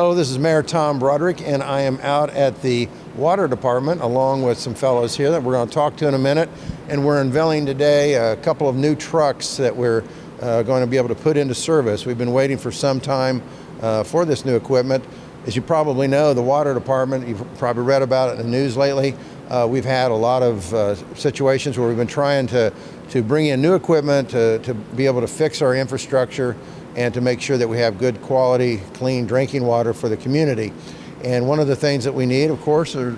Hello, this is Mayor Tom Broderick, and I am out at the Water Department along with some fellows here that we're going to talk to in a minute. And we're unveiling today a couple of new trucks that we're going to be able to put into service. We've been waiting for some time for this new equipment. As you probably know, the Water Department, you've probably read about it in the news lately, we've had a lot of situations where we've been trying to bring in new equipment to be able to fix our infrastructure and to make sure that we have good quality, clean drinking water for the community. And one of the things that we need, of course, are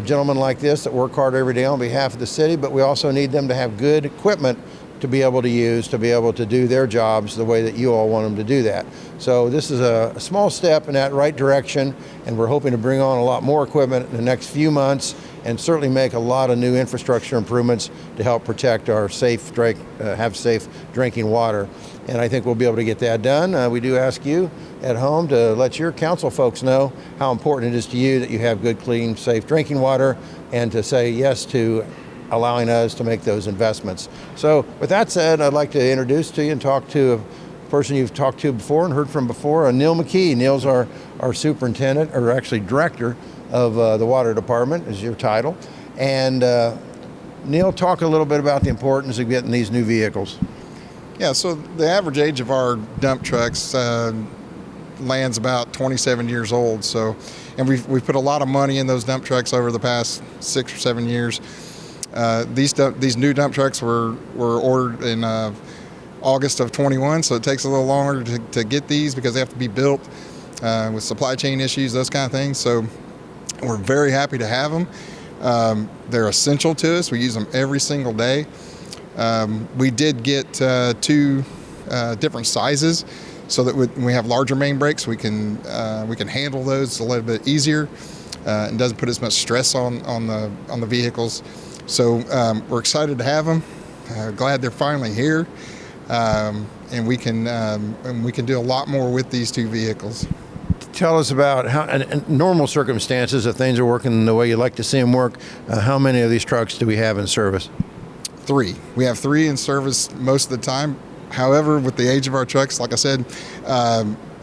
gentlemen like this that work hard every day on behalf of the city, but we also need them to have good equipment to be able to use, to be able to do their jobs the way that you all want them to do that. So this is a small step in that right direction, and we're hoping to bring on a lot more equipment in the next few months and certainly make a lot of new infrastructure improvements to help protect our safe drinking water. And I think we'll be able to get that done. We do ask you at home to let your council folks know how important it is to you that you have good, clean, safe drinking water, and to say yes to allowing us to make those investments. So with that said, I'd like to introduce to you and talk to a person you've talked to before and heard from before, Neil McKee. Neil's our superintendent, or actually director of the Water Department is your title. And Neil, talk a little bit about the importance of getting these new vehicles. Yeah, so the average age of our dump trucks lands about 27 years old. So, and we've put a lot of money in those dump trucks over the past 6 or 7 years. These new dump trucks were ordered in August of 21, so it takes a little longer to get these because they have to be built with supply chain issues, those kind of things. So we're very happy to have them. They're essential to us. We use them every single day. We did get two different sizes so that when we have larger main breaks, we can handle those a little bit easier and doesn't put as much stress on the vehicles. So we're excited to have them. Glad they're finally here, and we can do a lot more with these two vehicles. Tell us about how, in normal circumstances, if things are working the way you like to see them work, how many of these trucks do we have in service? 3. We have 3 in service most of the time. However, with the age of our trucks, like I said,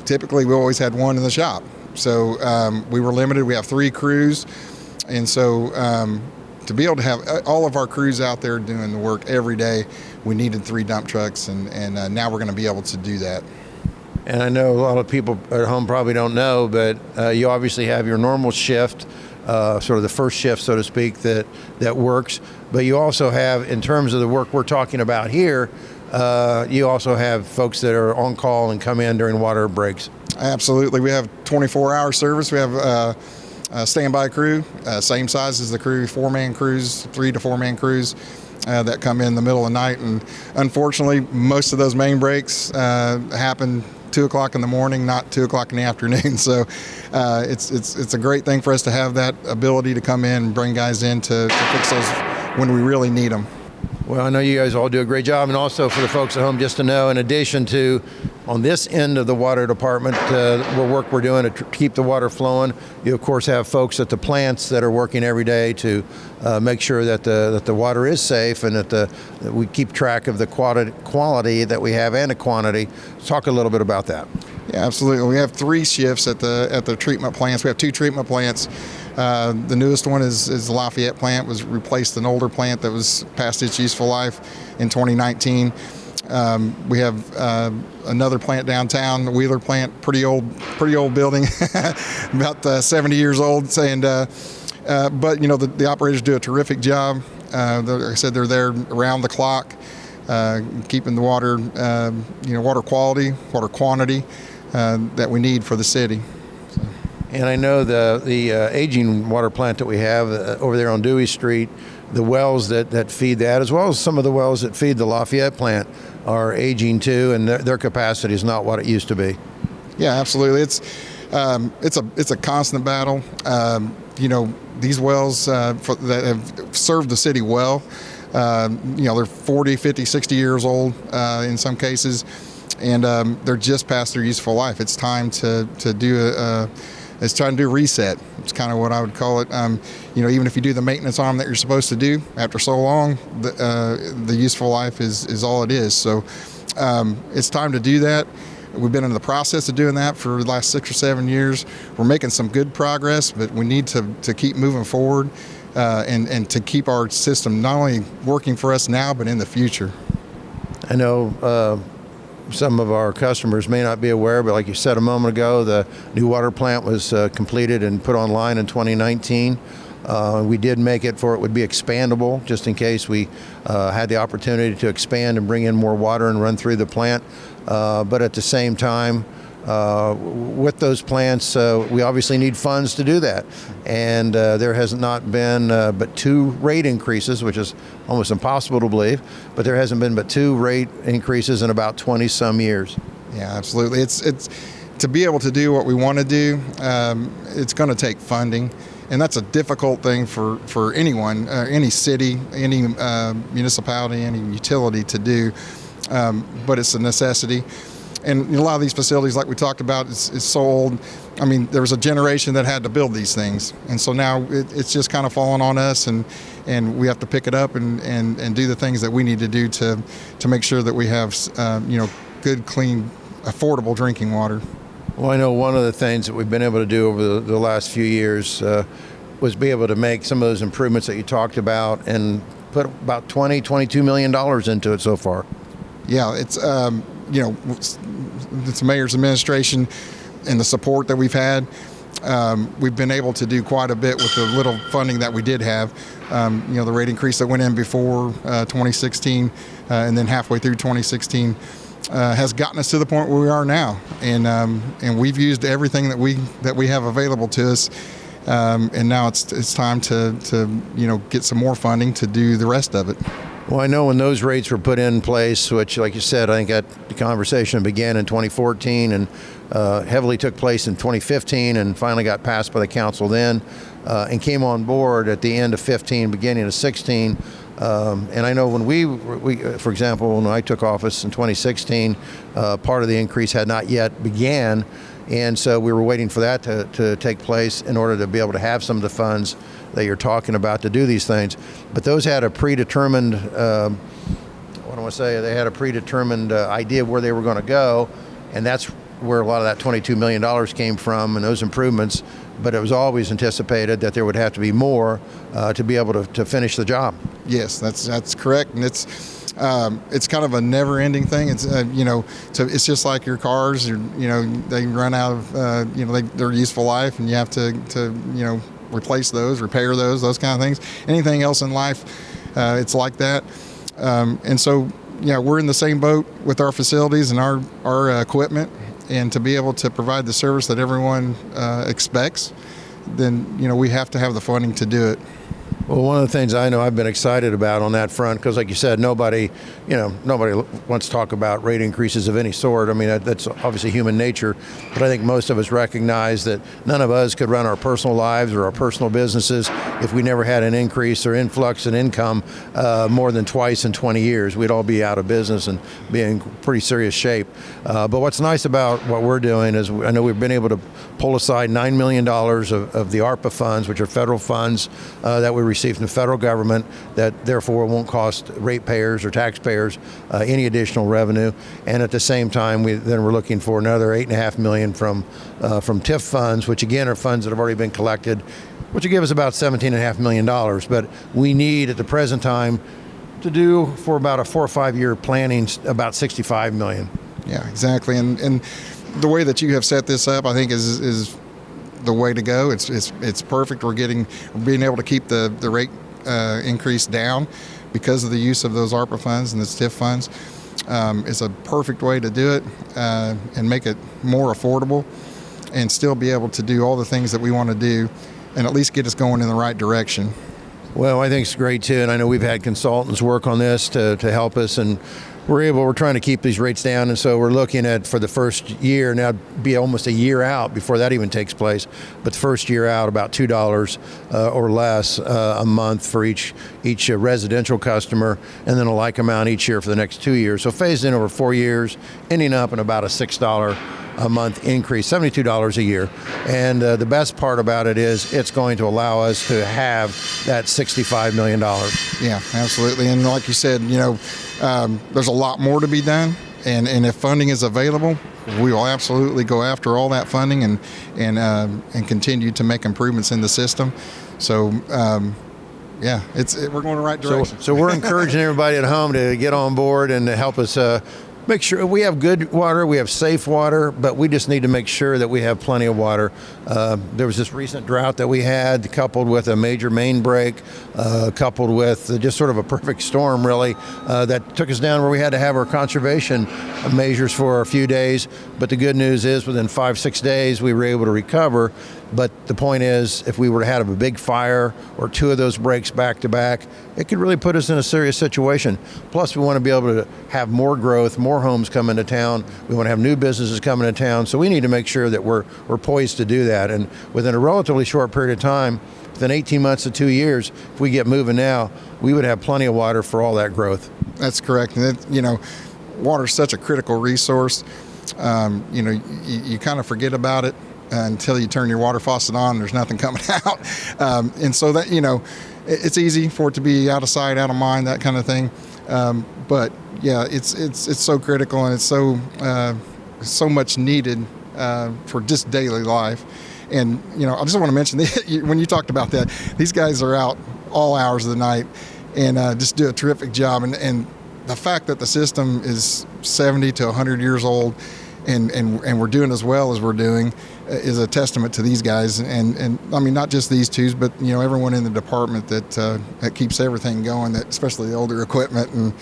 typically we always had 1 in the shop. So we were limited. We have 3 crews. And so to be able to have all of our crews out there doing the work every day, we needed 3 dump trucks. And now we're going to be able to do that. And I know a lot of people at home probably don't know, but you obviously have your normal shift, sort of the first shift, so to speak, that works. But you also have, in terms of the work we're talking about here, you also have folks that are on call and come in during water breaks. Absolutely. We have 24-hour service. We have a standby crew, same size as the crew, 4-man crews, 3 to 4-man crews that come in the middle of the night. And unfortunately, most of those main breaks happen 2 o'clock in the morning, not 2 o'clock in the afternoon. So it's a great thing for us to have that ability to come in and bring guys in to fix those when we really need them. Well, I know you guys all do a great job, and also for the folks at home, just to know, in addition to on this end of the Water Department, work we're doing to keep the water flowing, you of course have folks at the plants that are working every day to make sure that the water is safe and that we keep track of the quality that we have and the quantity. Talk a little bit about that. Yeah, absolutely. We have 3 shifts at the treatment plants. We have 2 treatment plants. The newest one is the Lafayette plant. Was replaced an older plant that was past its useful life in 2019. We have another plant downtown, the Wheeler plant, pretty old building, about 70 years old. And but you know the operators do a terrific job. Like I said, they're there around the clock, keeping the water, water quality, water quantity that we need for the city. And I know the aging water plant that we have over there on Dewey Street, the wells that feed that, as well as some of the wells that feed the Lafayette plant, are aging too, and their capacity is not what it used to be. Yeah, absolutely. It's a constant battle. These wells that have served the city well, they're 40, 50, 60 years old in some cases, and they're just past their useful life. It's time to do it's trying to do reset. It's kind of what I would call it. Even if you do the maintenance on them that you're supposed to do, after so long, the useful life is all it is. So it's time to do that. We've been in the process of doing that for the last 6 or 7 years. We're making some good progress, but we need to keep moving forward and to keep our system not only working for us now, but in the future. I know some of our customers may not be aware, but like you said a moment ago, the new water plant was completed and put online in 2019. We did make it for it would be expandable, just in case we had the opportunity to expand and bring in more water and run through the plant. But at the same time, with those plants, we obviously need funds to do that. And there has not been but 2 rate increases, which is almost impossible to believe, but there hasn't been but 2 rate increases in about 20 some years. Yeah, absolutely. It's to be able to do what we want to do, it's going to take funding. And that's a difficult thing for anyone, any city, any municipality, any utility to do, but it's a necessity. And a lot of these facilities, like we talked about, is so old. I mean, there was a generation that had to build these things. And so now it's just kind of fallen on us, and we have to pick it up and do the things that we need to do to make sure that we have, good, clean, affordable drinking water. Well, I know one of the things that we've been able to do over the last few years was be able to make some of those improvements that you talked about and put about $22 million into it so far. Yeah, it's the mayor's administration and the support that we've had. We've been able to do quite a bit with the little funding that we did have. The rate increase that went in before 2016 and then halfway through 2016 has gotten us to the point where we are now, and we've used everything that we have available to us, and now it's time to get some more funding to do the rest of it. Well, I know when those rates were put in place, which, like you said, I think that the conversation began in 2014 and heavily took place in 2015 and finally got passed by the council then and came on board at the end of 15, beginning of 16. And I know when we, for example, when I took office in 2016, part of the increase had not yet began. And so we were waiting for that to take place in order to be able to have some of the funds that you're talking about to do these things. But those had a predetermined, they had a predetermined idea of where they were going to go. And that's where a lot of that $22 million came from and those improvements. But it was always anticipated that there would have to be more to be able to finish the job. Yes, that's correct, and it's kind of a never-ending thing. It's it's just like your cars. They run out of their useful life, and you have to replace those, repair those kind of things. Anything else in life, it's like that. And so we're in the same boat with our facilities and our equipment. And to be able to provide the service that everyone expects, then we have to have the funding to do it. Well, one of the things I know I've been excited about on that front, because like you said, nobody wants to talk about rate increases of any sort. I mean, that's obviously human nature, but I think most of us recognize that none of us could run our personal lives or our personal businesses if we never had an increase or influx in income more than twice in 20 years. We'd all be out of business and be in pretty serious shape. But what's nice about what we're doing is I know we've been able to pull aside $9 million of the ARPA funds, which are federal funds that we received from the federal government that therefore won't cost ratepayers or taxpayers any additional revenue. And at the same time, we're looking for another $8.5 million from TIF funds, which again are funds that have already been collected, which will give us about $17.5 million. But we need at the present time to do for about a 4 or 5 year planning about $65 million. Yeah, exactly. And the way that you have set this up, I think is the way to go. It's perfect. We're being able to keep the rate increase down because of the use of those ARPA funds and the TIF funds. It's a perfect way to do it and make it more affordable and still be able to do all the things that we want to do and at least get us going in the right direction. Well, I think it's great too, and I know we've had consultants work on this to help us, and we're trying to keep these rates down, and so we're looking at for the first year, now be almost a year out before that even takes place, but the first year out about $2 or less a month for each residential customer, and then a like amount each year for the next 2 years. So phased in over 4 years, ending up in about a $6 a month increase, $72 a year. And the best part about it is it's going to allow us to have that $65 million. Yeah, absolutely. And like you said, there's a lot more to be done. And if funding is available, we will absolutely go after all that funding and continue to make improvements in the system. So. Yeah, we're going the right direction. So we're encouraging everybody at home to get on board and to help us make sure we have good water, we have safe water, but we just need to make sure that we have plenty of water. There was this recent drought that we had, coupled with a major main break, coupled with just sort of a perfect storm, really, that took us down where we had to have our conservation measures for a few days. But the good news is within 5-6 days, we were able to recover. But the point is, if we were to have a big fire or two of those breaks back to back, it could really put us in a serious situation. Plus, we want to be able to have more growth, more homes come into town. We want to have new businesses coming into town. So we need to make sure that we're poised to do that. And within a relatively short period of time, within 18 months to 2 years, if we get moving now, we would have plenty of water for all that growth. That's correct. And water is such a critical resource. You kind of forget about it until you turn your water faucet on and there's nothing coming out. And so that, it's easy for it to be out of sight, out of mind, that kind of thing. But yeah, it's so critical, and it's so much needed for just daily life. And, I just want to mention when you talked about that, these guys are out all hours of the night and just do a terrific job. And the fact that the system is 70 to 100 years old and we're doing as well as we're doing is a testament to these guys, and I mean, not just these two, but everyone in the department that keeps everything going, that especially the older equipment, and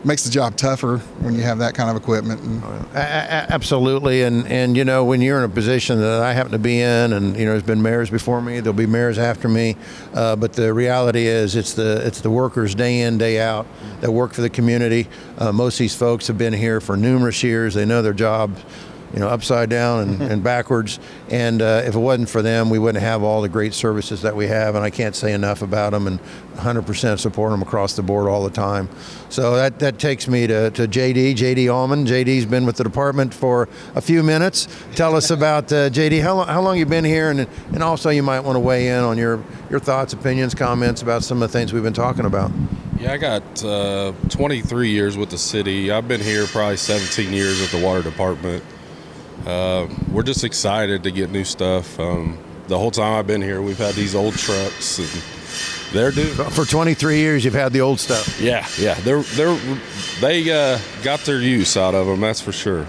makes the job tougher when you have that kind of equipment. Absolutely, and when you're in a position that I happen to be in, and there's been mayors before me, there'll be mayors after me, but the reality is it's the workers day in, day out that work for the community. Most of these folks have been here for numerous years. They know their job upside down and backwards. And if it wasn't for them, we wouldn't have all the great services that we have. And I can't say enough about them, and 100% support them across the board all the time. So that takes me to JD Allman. JD's been with the department for a few minutes. Tell us about JD. How long you been here? And also you might want to weigh in on your thoughts, opinions, comments about some of the things we've been talking about. Yeah, I got 23 years with the city. I've been here probably 17 years with the water department. We're just excited to get new stuff. The whole time I've been here, we've had these old trucks, and they're due. For 23 years, you've had the old stuff. Yeah, they got their use out of them, that's for sure.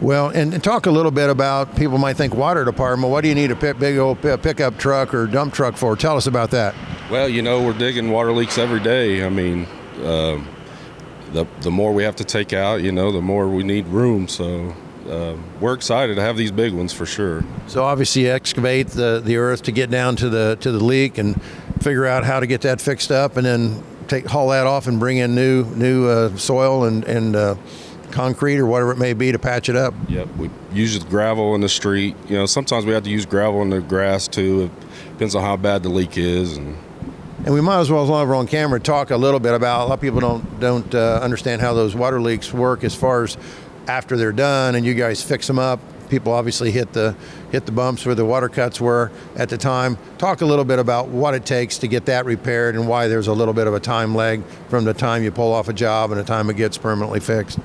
Well, and talk a little bit about, people might think water department, what do you need a big old pickup truck or dump truck for? Tell us about that. Well, we're digging water leaks every day. I mean, the more we have to take out, the more we need room, so we're excited to have these big ones for sure. So obviously you excavate the earth to get down to the leak and figure out how to get that fixed up, and then haul that off and bring in new soil and concrete or whatever it may be to patch it up. Yep, we use gravel in the street. Sometimes we have to use gravel in the grass too. It depends on how bad the leak is. And we might as well, while we're on camera, talk a little bit about, a lot of people don't understand how those water leaks work as far as after they're done and you guys fix them up. People obviously hit the bumps where the water cuts were at the time. Talk a little bit about what it takes to get that repaired and why there's a little bit of a time lag from the time you pull off a job and the time it gets permanently fixed.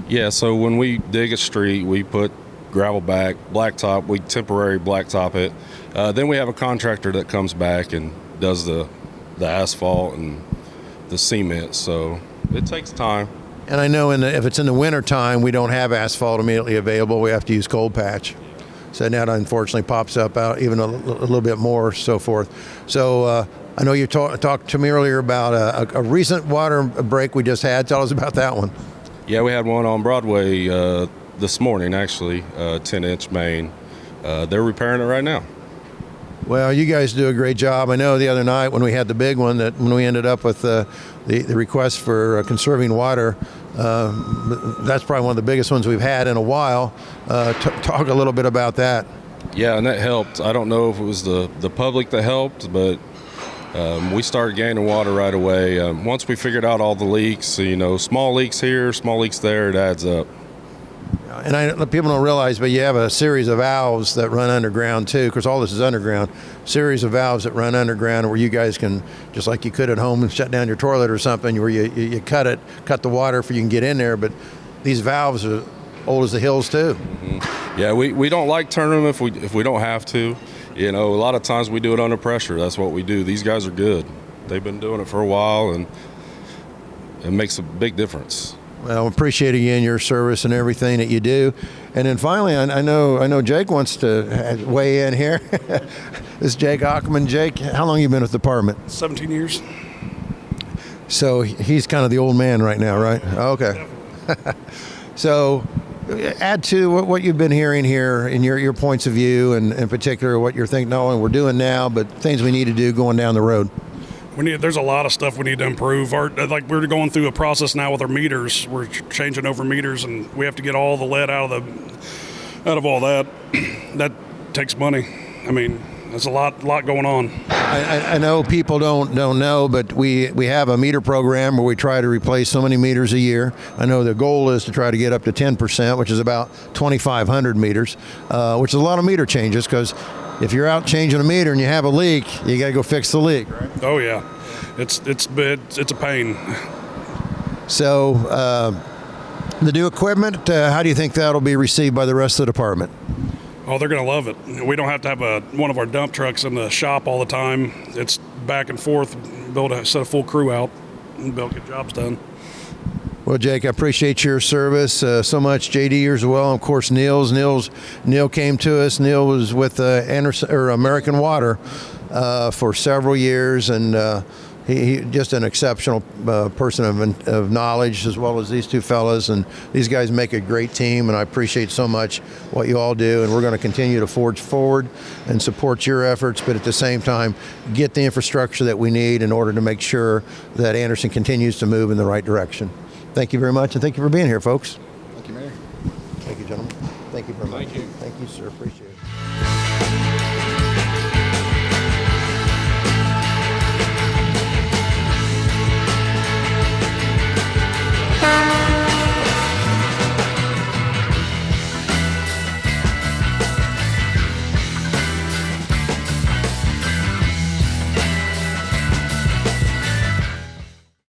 Yeah, so when we dig a street, we put gravel back, blacktop, we temporary blacktop it. Then we have a contractor that comes back and does the asphalt and the cement, so it takes time. And I know if it's in the winter time, we don't have asphalt immediately available. We have to use cold patch. So that unfortunately pops up out even a little bit more, so forth. So I know you talked to me earlier about a recent water break we just had. Tell us about that one. Yeah, we had one on Broadway this morning, actually, 10-inch main. They're repairing it right now. Well, you guys do a great job. I know the other night when we had the big one, that when we ended up with the request for conserving water, that's probably one of the biggest ones we've had in a while. Talk a little bit about that. Yeah, and that helped. I don't know if it was the public that helped, but we started gaining water right away. Once we figured out all the leaks, small leaks here, small leaks there, it adds up. And people don't realize, but you have a series of valves that run underground too, because all this is underground. Series of valves that run underground where you guys can, just like you could at home, and shut down your toilet or something, where you cut the water for you can get in there. But these valves old as the hills too. Yeah, we don't like turning them if we don't have to. You know, a lot of times we do it under pressure. That's what we do. These guys are good. They've been doing it for a while, and it makes a big difference. Well, appreciate again your service and everything that you do. And then finally, I know Jake wants to weigh in here. This is Jake Ackerman. Jake, how long have you been with the department? 17 years. So he's kind of the old man right now, right? Okay. So add to what you've been hearing here in your points of view, and in particular what you're thinking not only we're doing now, but things we need to do going down the road. There's a lot of stuff we need to improve. Like we're going through a process now with our meters. We're changing over meters, and we have to get all the lead out of all that. That takes money. I mean, there's a lot going on. I know people don't know, but we have a meter program where we try to replace so many meters a year. I know the goal is to try to get up to 10%, which is about 2,500 meters, which is a lot of meter changes, because if you're out changing a meter and you have a leak, you got to go fix the leak, right? Oh yeah, it's a pain. So the new equipment, how do you think that'll be received by the rest of the department? Oh, they're going to love it. We don't have to have one of our dump trucks in the shop all the time. It's back and forth, be able to set a full crew out and be able to get jobs done. Well, Jake, I appreciate your service so much. JD as well. And of course, Neil came to us. Neil was with American Water for several years, and he just an exceptional person of knowledge, as well as these two fellas. And these guys make a great team, and I appreciate so much what you all do. And we're going to continue to forge forward and support your efforts, but at the same time, get the infrastructure that we need in order to make sure that Anderson continues to move in the right direction. Thank you very much, and thank you for being here, folks. Thank you, Mayor. Thank you, gentlemen. Thank you very much. Thank you. Thank you, sir. Appreciate it.